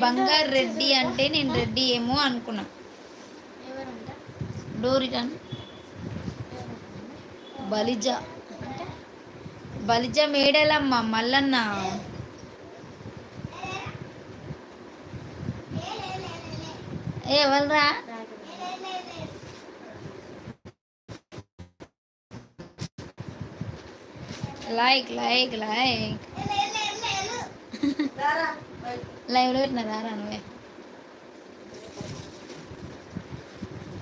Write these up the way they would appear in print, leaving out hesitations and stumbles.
బంగారు రెడ్డి అంటే నేను రెడ్డి ఏమో అనుకున్నా. డోరిటన్ బలిజ బలిజ మేడలమ్మ మల్లన్న. ఎవరురా? లైక్ లైక్ లైక్ లైవ్లో పెట్టినారా నువ్వే?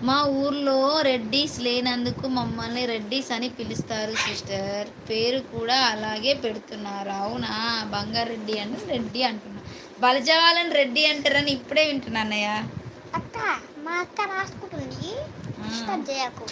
మా ఊర్లో రెడ్డీస్ లేనందుకు మమ్మల్ని రెడ్డీస్ అని పిలుస్తారు సిస్టర్. పేరు కూడా అలాగే పెడుతున్నారు. అవునా? బంగారెడ్డి అంటే రెడ్డి అంటున్నా. బలిజ వాళ్ళని రెడ్డి అంటారని ఇప్పుడే వింటున్నా అన్నయ్య. అక్క మా అక్క రాసుకుంటుంది చేయకు.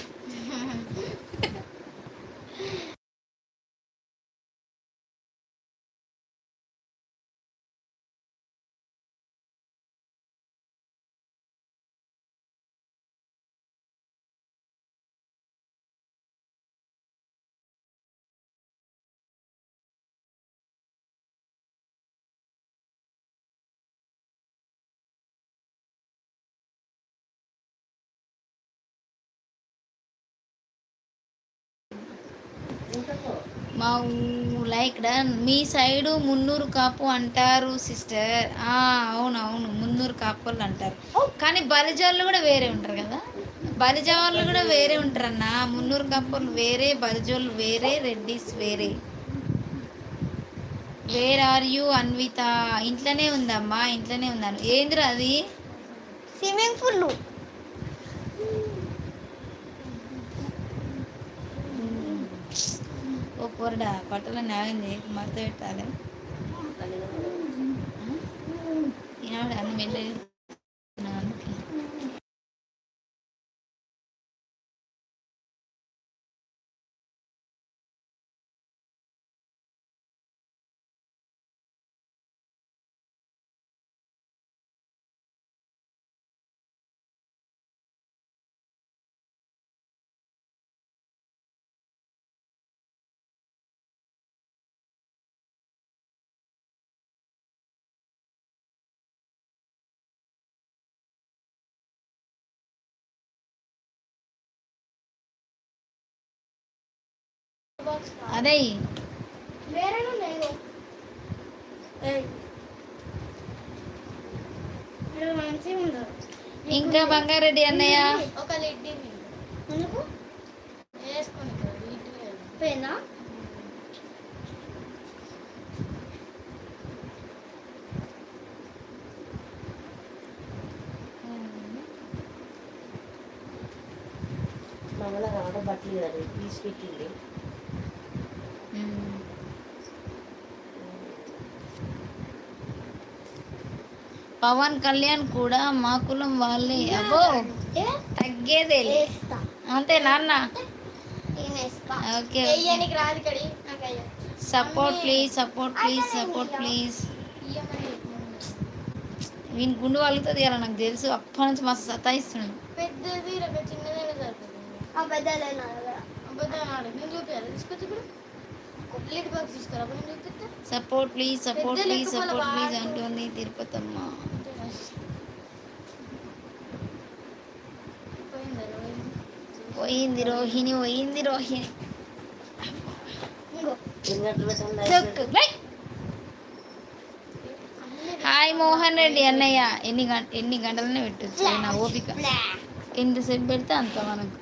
మా లైక్ మీ సైడు మున్నూరు కాపు అంటారు సిస్టర్. అవును అవును, మున్నూరు కాపు అంటారు. కానీ బలిజాళ్ళు కూడా వేరే ఉంటారు కదా. బలిజ వాళ్ళు కూడా వేరే ఉంటారన్న. మున్నూరు కాపులు వేరే, బలిజోళ్ళు వేరే, రెడ్డిస్ వేరే. Where are you Anvitha? ఇంట్లోనే ఉందమ్మా, ఇంట్లోనే ఉందాను. ఏందిరా అది? Swimming pool. ఓ పొరడా బట్టలు న్యాయం చేయకు, మడత పెట్టాలి. ఈనాడు అన్ని మెల్ల అందుకే. అదే ఇంకా బంగారెడ్డి అన్నయ్య ఒక లిడ్డి పేనా. మమ్మల్ని రావడం బట్టలు కదా తీసి పెట్టింది. పవన్ కళ్యాణ్ కూడా మా కులం వాళ్ళే. అబ్బో తగ్గేదే అంతే నాన్న. Okay support please, support please, support please. వీని గుండు వలుగుతుంది కదా నాకు తెలుసు. అప్పటి నుంచి మస్తు సతాయిస్తున్నాడు. Support please, support please, support please అంటుంది తిరుపతమ్మ. పోయింది రోహిణి, పోయింది రోహిణి. హాయ్ మోహన్ రెడ్డి అన్నయ్య. ఎన్ని గంటలనే పెట్టచ్చు నా ఓపిక. ఎంతసేపు పెడితే అంత మనకు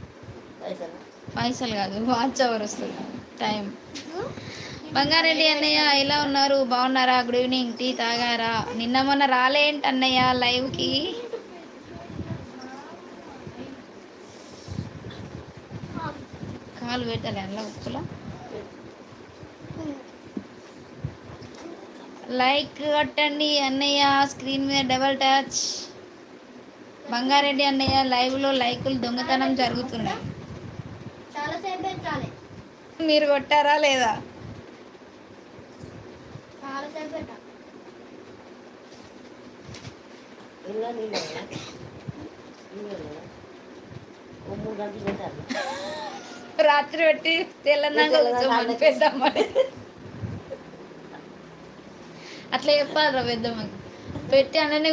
పైసలు కాదు, వాచ్ అవర్ వస్తుంది టైం. బంగారెడ్డి అన్నయ్య ఎలా ఉన్నారు? బాగున్నారా? Good evening. టీ తాగారా? నిన్న మొన్న రాలేంటి అన్నయ్య లైవ్కి? కాలు పెట్టాలి అలా ఉప్పులా. లైక్ కొట్టండి అన్నయ్య, స్క్రీన్ మీద డబల్ టచ్. బంగారెడ్డి అన్నయ్య లైవ్లో లైకులు దొంగతనం జరుగుతున్నాయి. మీరు కొట్టారా లేదా? రాత్రి పెట్టి తెల్లన్నాక పెద్దమ్మని అట్లా చెప్పాలి రా పెద్దమ్మకి. పెట్టి అలానే